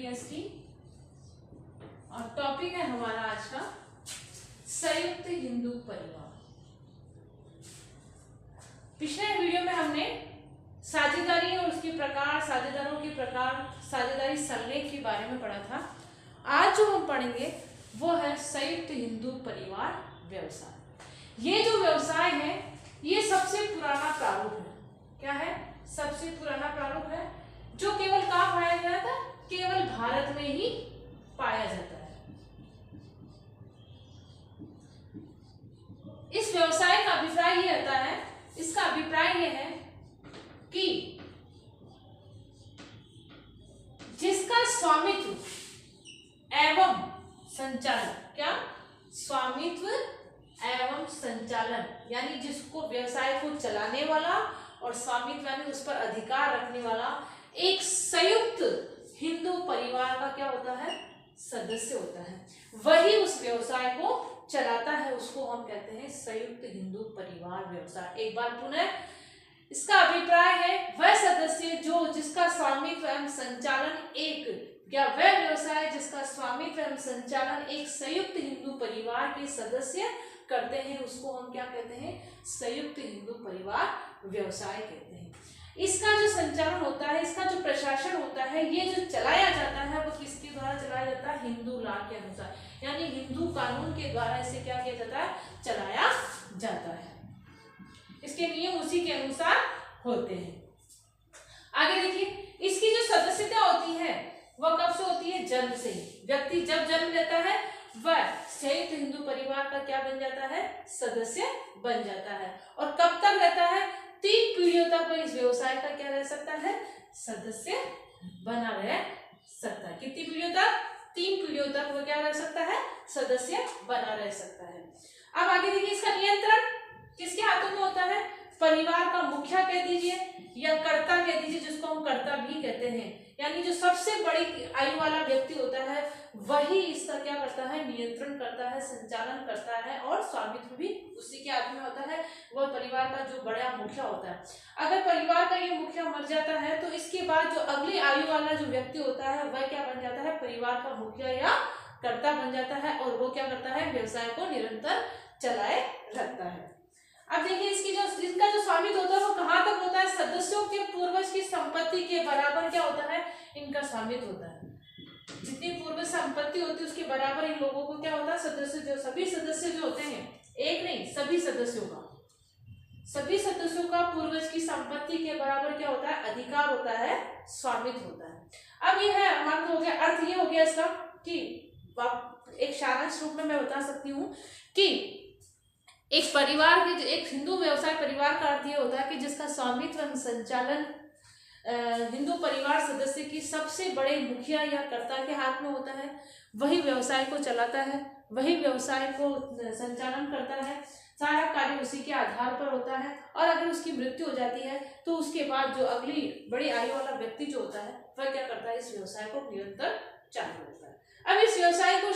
PST और topic है हमारा आज का संयुक्त हिंदू परिवार। पिछले वीडियो में हमने साझेदारी और उसके प्रकार, साझेदारों के प्रकार, साझेदारी संलेख के बारे में पढ़ा था। आज जो हम पढ़ेंगे वो है संयुक्त हिंदू परिवार व्यवसाय। ये जो व्यवसाय है ये सबसे पुराना प्रारूप है। क्या है? सबसे पुराना प्रारूप है जो केवल कहाँ पाया गया था? केवल भारत में ही पाया जाता है। इस व्यवसाय का अभिप्राय ये रहता है, इसका अभिप्राय ये है कि जिसका स्वामित्व एवं संचालन, क्या? स्वामित्व एवं संचालन, यानी जिसको व्यवसाय को चलाने वाला और स्वामित्व यानी उस पर अधिकार रखने वाला एक संयुक्त हिंदू परिवार का क्या होता है? सदस्य होता है। वही उस व्यवसाय को चलाता है, उसको हम कहते हैं संयुक्त हिंदू परिवार व्यवसाय। एक बार पुनः, इसका अभिप्राय है वह सदस्य जो जिसका स्वामित्व एवं संचालन एक, या वह व्यवसाय जिसका स्वामित्व एवं संचालन एक संयुक्त हिंदू परिवार के सदस्य करते हैं, उसको हम क्या कहते हैं? संयुक्त हिंदू परिवार व्यवसाय कहते हैं। इसका जो संचालन होता है, इसका जो प्रशासन होता है, ये जो चलाया जाता है वो किसके द्वारा चलाया जाता है? हिंदू लॉ के अनुसार, यानी हिंदू कानून के द्वारा इसे क्या किया जाता है? चलाया जाता है। इसके नियम उसी के अनुसार होते हैं। आगे देखिए, इसकी जो सदस्यता होती है वह कब से होती है? जन्म से ही। व्यक्ति जब जन्म लेता है वह संयुक्त हिंदू परिवार का क्या बन जाता है? सदस्य बन जाता है। और कब तक रहता है? 3 पीढ़ियों तक वह इस व्यवसाय का क्या रह सकता है? सदस्य बना रह सकता है। कितनी पीढ़ियों तक? 3 पीढ़ियों तक वह क्या रह सकता है? सदस्य बना रह सकता है। अब आगे देखिए, इसका नियंत्रण किसके हाथों में होता है? परिवार का मुखिया कह दीजिए या कर्ता कह दीजिए, जिसको हम कर्ता भी कहते हैं, यानी जो सबसे बड़ी आयु वाला व्यक्ति होता है वही इसका क्या करता है? नियंत्रण करता है, संचालन करता है, और स्वामित्व भी उसी के हाथ में होता है। वह परिवार का जो बड़ा मुखिया होता है। अगर परिवार का ये मुखिया मर जाता है तो इसके बाद जो अगली आयु वाला जो व्यक्ति होता है वह क्या बन जाता है? परिवार का मुखिया या कर्ता बन जाता है, और वो क्या करता है? व्यवसाय को निरंतर चलाए रखता है। अब देखिए, इसका जो स्वामित्व होता है वो कहाँ तक होता है? सदस्यों के पूर्वज की संपत्ति के बराबर क्या होता है? इनका स्वामित्व होता है। जितनी पूर्व संपत्ति होती है उसके बराबर इन लोगों को क्या होता है? सदस्य, जो सभी सदस्य जो होते हैं, एक नहीं सभी सदस्यों का पूर्वज की संपत्ति के बराबर क्या होता है? अधिकार होता है, स्वामित्व होता है। अब ये है हमारा हो गया, अर्थ ये हो गया इसका कि एक सारांश रूप में मैं बता सकती हूँ कि एक परिवार के, एक हिंदू व्यवसाय परिवार का अर्थ ये होता है कि जिसका स्वामित्व एवं संचालन हिंदू परिवार सदस्य की सबसे बड़े मुखिया या कर्ता के हाथ में होता है। वही व्यवसाय को चलाता है, वही व्यवसाय को संचालन करता है, सारा कार्य उसी के आधार पर होता है। और अगर उसकी मृत्यु हो जाती है तो उसके बाद जो अगली बड़ी आयु वाला व्यक्ति जो होता है वह क्या करता है? इस व्यवसाय को निरंतर चालू रखता है। अब इस व्यवसाय को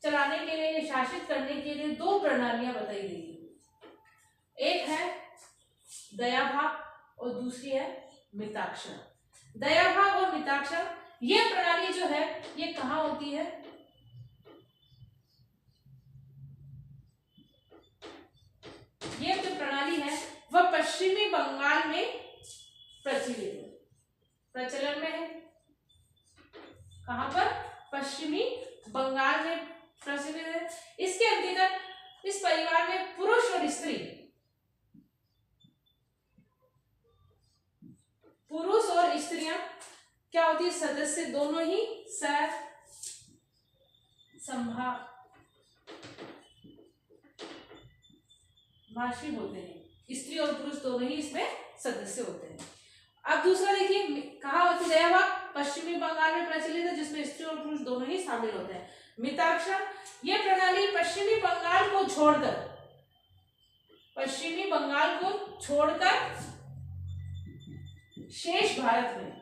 चलाने के लिए, शासित करने के लिए 2 प्रणालियां बताई गई है। एक है दयाभाग और दूसरी है मिताक्षर। दयाभाग और मिताक्षर ये प्रणाली जो है ये कहाँ होती है? ये जो प्रणाली है वह पश्चिमी बंगाल में प्रचलित है, प्रचलन में है। कहाँ पर? पश्चिमी बंगाल में प्रचलित है। इसके अंतर्गत इस परिवार में पुरुष और स्त्री, पुरुष और स्त्रियां क्या होती है? सदस्य दोनों ही भाषी होते हैं। स्त्री और पुरुष दोनों ही इसमें सदस्य होते हैं। अब दूसरा देखिए, कहाँ होती है? दयाभाग पश्चिमी बंगाल में प्रचलित है, जिसमें स्त्री और पुरुष दोनों ही शामिल होते हैं। मिताक्षर ये प्रणाली पश्चिमी बंगाल को छोड़कर शेष भारत में,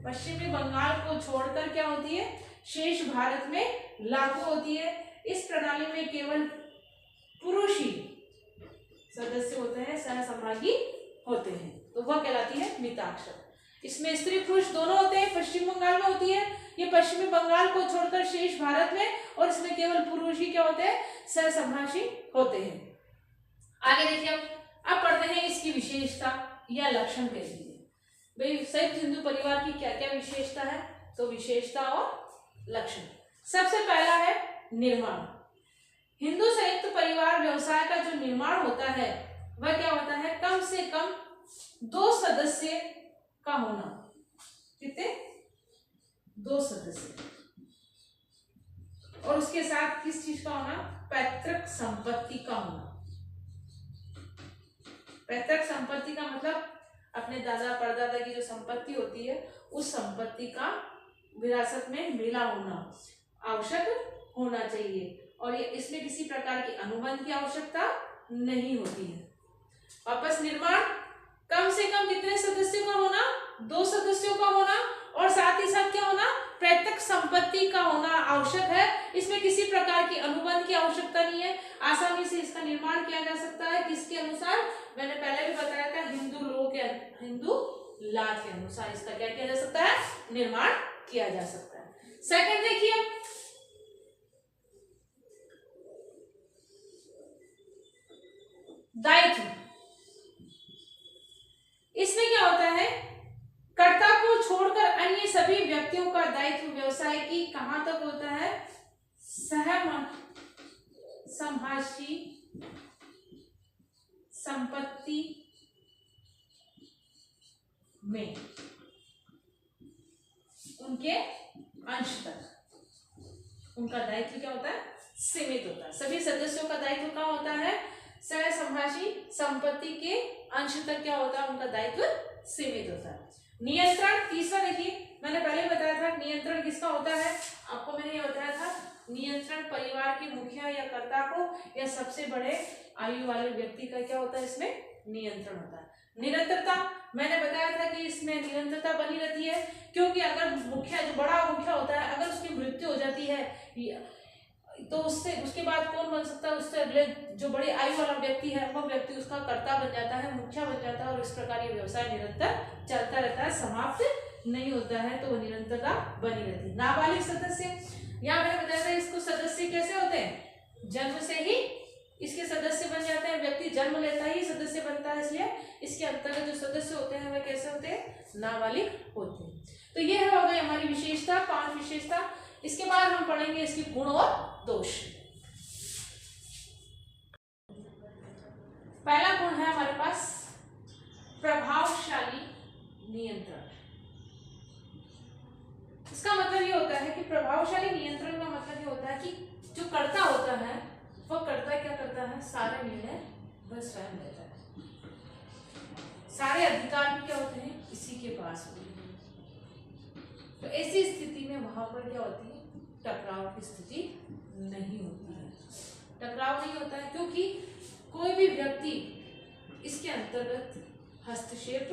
पश्चिमी बंगाल को छोड़कर क्या होती है? शेष भारत में लागू होती है। इस प्रणाली में केवल पुरुष ही सदस्य होते हैं, सहसंभागी होते हैं। तो वह कहलाती है मिताक्षर। इसमें स्त्री पुरुष दोनों होते हैं। पश्चिम बंगाल में होती है ये, पश्चिमी बंगाल को छोड़कर शेष भारत में, और इसमें केवल पुरुष ही क्या होते हैं, सहसंभाषी होते हैं। आगे देखिए, अब पढ़ते हैं इसकी विशेषता या लक्षण कह दीजिए। भाई संयुक्त हिंदू परिवार की क्या क्या विशेषता है, तो विशेषता और लक्षण। सबसे पहला है निर्माण। हिंदू संयुक्त परिवार व्यवसाय का जो निर्माण होता है वह क्या होता है, कम से कम 2 सदस्य का होना। कितने, 2 सदस्य, और उसके साथ किस चीज का होना, पैतृक संपत्ति का होना। पैतृक संपत्ति का मतलब अपने दादा परदादा की जो संपत्ति होती है उस संपत्ति का विरासत में मिला होना आवश्यक होना चाहिए, और ये इसमें किसी प्रकार की अनुबंध की आवश्यकता नहीं होती है। वापस निर्माण, कम से कम कितने सदस्यों का होना, 2 सदस्यों का होना, और साथ ही साथ क्या होना, पैतृक संपत्ति का होना आवश्यक है। इसमें किसी प्रकार की अनुबंध की आवश्यकता नहीं है, आसानी से इसका निर्माण किया जा सकता है। किसके अनुसार, मैंने पहले भी बताया था, हिंदू ला के अनुसार इसका क्या किया जा सकता है, निर्माण किया जा सकता है। सेकंड देखिए, दायित्व। इसमें क्या होता है, कर्ता को छोड़कर अन्य सभी व्यक्तियों का दायित्व व्यवसाय की कहां तक होता है, सहसंभाषी संपत्ति में उनके अंश तक उनका दायित्व क्या होता है, सीमित होता है। सभी सदस्यों का दायित्व क्या होता है, सहसंभाषी संपत्ति के अंश तक क्या होता है, उनका दायित्व सीमित होता है। नियंत्रण, तीसरा देखिए, मैंने पहले बताया था नियंत्रण किसका होता है, आपको मैंने ये बताया था, नियंत्रण परिवार के मुखिया या कर्ता को या सबसे बड़े आयु वाले व्यक्ति का क्या होता है, इसमें नियंत्रण होता है। निरंतरता, मैंने बताया था कि इसमें निरंतरता बनी रहती है, क्योंकि अगर मुखिया, जो बड़ा मुखिया होता है, अगर उसकी मृत्यु हो जाती है तो उसके बाद कौन बन सकता है, उससे अगले जो बड़ी आयु वाला व्यक्ति है वह व्यक्ति उसका कर्ता बन जाता है, मुखिया बन जाता है, और इस प्रकार ये व्यवसाय निरंतर चलता रहता है, समाप्त नहीं होता है, तो वो निरंतरता बनी रहती है। नाबालिग सदस्य, यहाँ मैंने बताया था इसको सदस्य कैसे होते हैं, जन्म से ही इसके सदस्य बन जाते हैं। व्यक्ति जन्म लेता ही सदस्य बनता है, इसलिए इसके अंतर्गत जो सदस्य होते हैं वह कैसे होते हैं, नाबालिग होते हैं। तो ये हो गई हमारी विशेषता, 5 विशेषता। इसके बाद हम पढ़ेंगे इसके गुण और दोष। पहला गुण है हमारे पास प्रभावशाली नियंत्रण। इसका मतलब ये होता है कि प्रभावशाली नियंत्रण का मतलब ये होता है कि जो कर्ता होता है वह कर्ता क्या करता है, सारे निर्णय वह स्वयं लेता है, सारे अधिकार भी क्या होते हैं इसी के पास होते हैं। तो ऐसी स्थिति में वहां पर क्या होती है, टकराव की स्थिति नहीं होती है। टकराव नहीं होता है क्योंकि कोई भी व्यक्ति इसके अंतर्गत हस्तक्षेप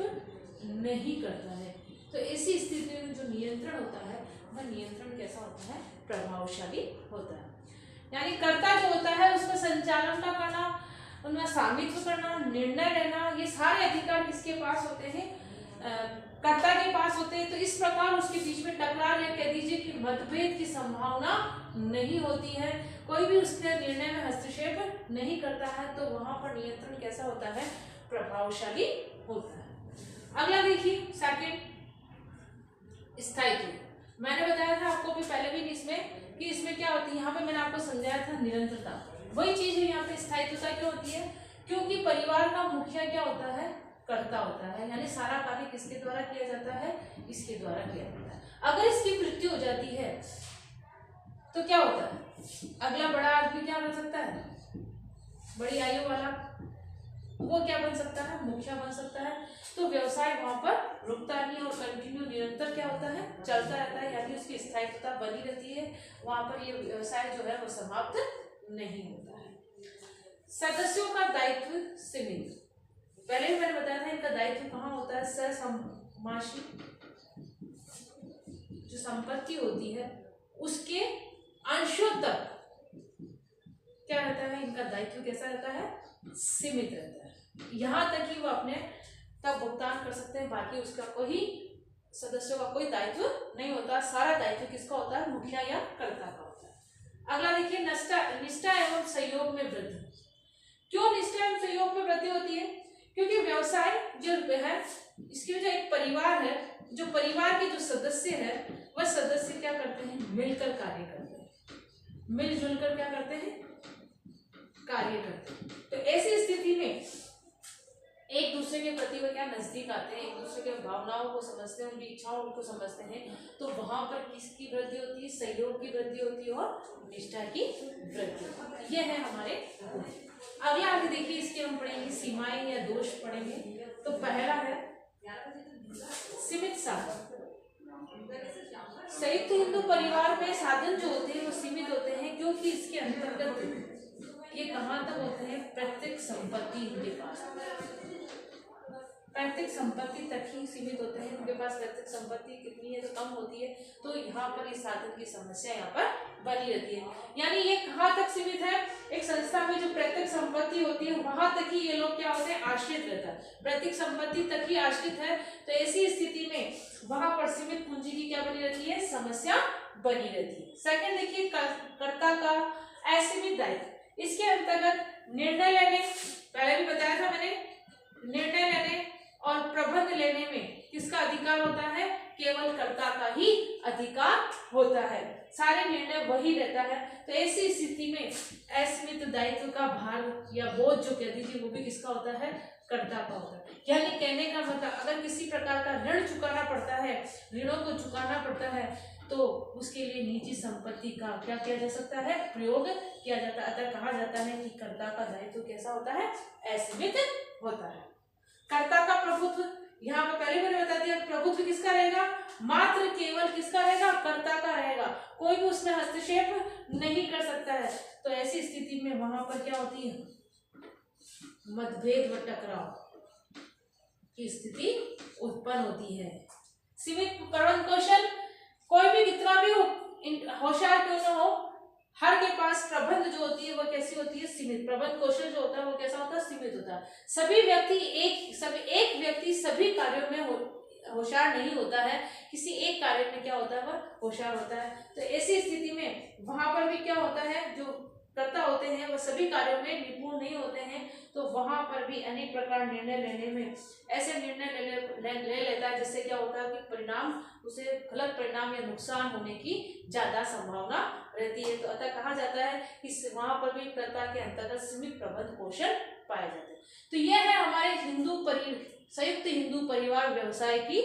नहीं करता है। तो ऐसी स्थिति में जो नियंत्रण होता है वह नियंत्रण कैसा होता है, प्रभावशाली होता है। यानी कर्ता जो होता है उसका संचालन का करना, उनमें स्वामित्व करना, निर्णय लेना, ये सारे अधिकार किसके पास होते हैं, कर्ता के पास होते हैं। तो इस प्रकार उसके बीच में टकराव या कह दीजिए कि मतभेद की संभावना नहीं होती है, कोई भी उसके निर्णय में हस्तक्षेप नहीं करता है, तो वहां पर नियंत्रण कैसा होता है, प्रभावशाली होता है। अगला देखिए सेकंड, स्थायित्व। मैंने बताया था आपको भी पहले भी इसमें कि इसमें क्या होती है, यहाँ पे मैंने आपको समझाया था निरंतरता, वही चीज है यहाँ पे स्थायित्वता क्यों होती है, क्योंकि परिवार का मुखिया क्या होता है, कर्ता होता है, यानी सारा कार्य किसके द्वारा किया जाता है, इसके द्वारा किया जाता है। अगर इसकी मृत्यु हो जाती है तो क्या होता है, अगला बड़ा आदमी क्या बन सकता है, बड़ी आयु वाला, वो क्या बन सकता है, मुखिया बन सकता है। तो व्यवसाय वहां पर रुकता नहीं और कंटिन्यू निरंतर क्या होता है, चलता रहता है, यानी उसकी स्थायित्वता बनी रहती है, वहां पर ये व्यवसाय जो है वो समाप्त नहीं होता है। सदस्यों का दायित्व सीमित, पहले भी मैंने बताया था इनका दायित्व कहाँ होता है, सहसंभाषी जो संपत्ति होती है उसके अंशों तक क्या रहता है, इनका दायित्व कैसा रहता है, सीमित रहता है। यहाँ तक कि वो अपने तब भुगतान कर सकते हैं, बाकी उसका कोई सदस्यों का कोई दायित्व नहीं होता। सारा दायित्व किसका होता है? मुखिया या कर्ता का होता है। अगला देखिए, निष्ठा एवं सहयोग में वृद्धि। क्यों निष्ठा एवं सहयोग में वृद्धि होती है? क्योंकि व्यवसाय जो है, इसकी जो एक परिवार है, जो परिवार के जो सदस्य है, वह सदस्य क्या करते हैं? मिलकर कार्य करते हैं, मिलजुल कर क्या करते हैं? कार्य करते हैं। तो ऐसी स्थिति में एक दूसरे के प्रति वह क्या नजदीक आते हैं, एक दूसरे के भावनाओं को समझते हैं, उनकी इच्छाओं को समझते हैं। तो वहां पर किसकी वृद्धि होती है? सहयोग की वृद्धि होती है और निष्ठा की वृद्धि। ये है हमारे। अगला आगे देखिए, इसके हम पढ़ेंगे सीमाएं या दोष पढ़ेंगे। तो पहला है सीमित साधन। संयुक्त हिंदू परिवार में साधन जो होते हैं वो सीमित होते हैं, क्योंकि इसके अंतर्गत ये कहाँ तक होते हैं? पैतृक संपत्ति उनके पास, पैतृक संपत्ति तक ही सीमित होते हैं। उनके पास पैतृक संपत्ति कितनी है? तो कम होती है। तो यहाँ पर इस साधन की समस्या यहाँ पर बनी रहती है। यानी ये कहाँ तक सीमित है? एक संस्था में जो पैतृक संपत्ति होती है वहां तक ही ये लोग क्या होते हैं? आश्रित रहता है, पैतृक संपत्ति तक ही आश्रित है। तो ऐसी स्थिति में वहां पर सीमित पूंजी की क्या बनी रहती है? समस्या बनी रहती है। सेकंड देखिए, कर्ता का असीमित दायित्व। इसके अंतर्गत निर्णय लेने, पहले भी बताया था मैंने, निर्णय लेने और प्रबंध लेने में किसका अधिकार होता है? केवल कर्ता का ही अधिकार होता है, सारे निर्णय वही रहता है। तो ऐसी स्थिति में असीमित दायित्व का भार या बोझ जो कह दीजिए वो भी किसका होता है? कर्ता का होता है। यानी कहने का मतलब, अगर किसी प्रकार का ऋण चुकाना पड़ता है, ऋणों को चुकाना पड़ता है, तो उसके लिए निजी संपत्ति का क्या किया जा सकता है? प्रयोग किया जाता है। अतः कहा जाता है कि कर्ता का दायित्व कैसा होता है? असीमित होता है। कर्ता का प्रभुत्व, यहाँ पर पहले मैंने बता दिया, प्रभुत्व किसका रहेगा? मात्र केवल किसका रहेगा? कर्ता का रहेगा। कोई भी उसमें हस्तक्षेप नहीं कर सकता है। तो ऐसी स्थिति में वहां पर क्या होती है? मतभेद व टकराव की स्थिति उत्पन्न होती है। सीमित प्रबंध कौशल, कोई भी कितना भी होशियार क्यों न हो, हर के पास प्रबंध जो होती है वो कैसी होती है? सीमित। प्रबंध कौशल जो होता है वो कैसा होता है? सीमित होता है। एक व्यक्ति सभी कार्यों में होशियार नहीं होता है, किसी एक कार्य में क्या होता है? वह होशियार होता है। तो ऐसी स्थिति में वहां पर भी क्या होता है? जो कर्ता होते हैं वह सभी कार्यों में निपुण नहीं होते हैं। तो वहां पर भी अनेक प्रकार निर्णय लेने में ऐसे निर्णय ले लेता है जिससे क्या होता है कि परिणाम, उसे गलत परिणाम या नुकसान होने की ज्यादा संभावना रहती है। तो अतः कहा जाता है कि वहां पर भी कर्ता के अंतर्गत सीमित प्रबंध कौशल पाए जाते हैं। तो यह है हमारे संयुक्त हिंदू परिवार व्यवसाय की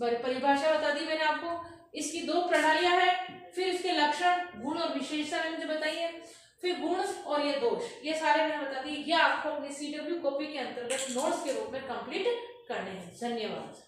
परिभाषा बता दी मैंने आपको। इसकी दो प्रणालियां हैं, फिर इसके लक्षण, गुण और विशेषता मैंने मुझे बताई है, फिर गुण और ये दोष, ये सारे मैंने बता दिए। ये आपको अपनी CW कॉपी के अंतर्गत नोट्स के रूप में कंप्लीट करने हैं। धन्यवाद।